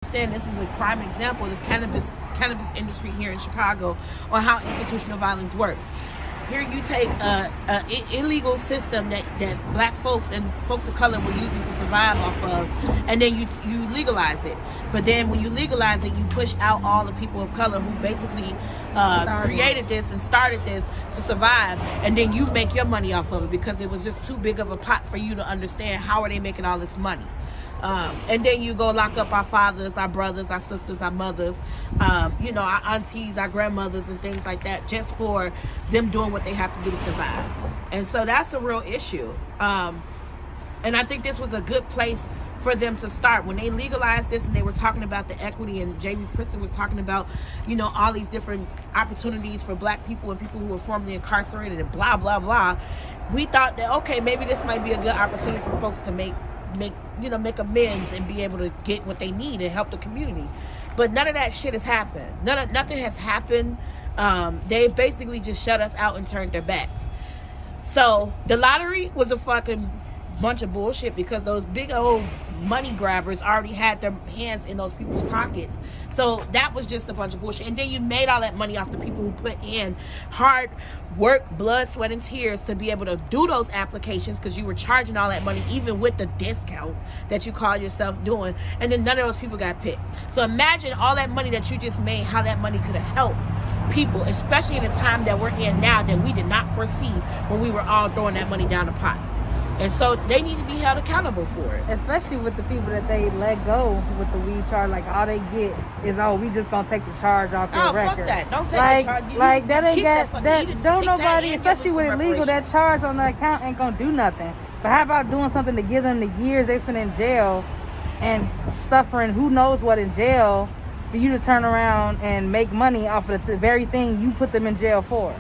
understand this is a prime example of this cannabis industry here in Chicago on how institutional violence works. Here you take a illegal system that black folks and folks of color were using to survive off of, and then you legalize it. But then when you legalize it, you push out all the people of color who basically created this and started this to survive, and then you make your money off of it because it was just too big of a pot for you to understand how are they making all this money. And then you go lock up our fathers, our brothers, our sisters, our mothers, our aunties, our grandmothers, and things like that, just for them doing what they have to do to survive. And so that's a real issue. And I think this was a good place for them to start. When they legalized this and they were talking about the equity, and Jamie Princeton was talking about, all these different opportunities for black people and people who were formerly incarcerated and blah, blah, blah. We thought that, okay, maybe this might be a good opportunity for folks to make amends and be able to get what they need and help the community. But none of that shit has happened. Nothing has happened. They basically just shut us out and turned their backs. So the lottery was a fucking bunch of bullshit because those big old money grabbers already had their hands in those people's pockets. So that was just a bunch of bullshit. And then you made all that money off the people who put in hard work, blood, sweat, and tears to be able to do those applications, because you were charging all that money even with the discount that you call yourself doing. And then none of those people got picked. So imagine all that money that you just made, how that money could have helped people, especially in the time that we're in now that we did not foresee when we were all throwing that money down the pot. And so they need to be held accountable for it. Especially with the people that they let go with the weed charge. Like, all they get is, we just gonna take the charge off your record. Fuck that. Don't take like, the charge. Like, that ain't that don't nobody, especially with illegal, that reparations. charge on the account ain't gonna do nothing. But how about doing something to give them the years they spent in jail and suffering who knows what in jail, for you to turn around and make money off of the very thing you put them in jail for?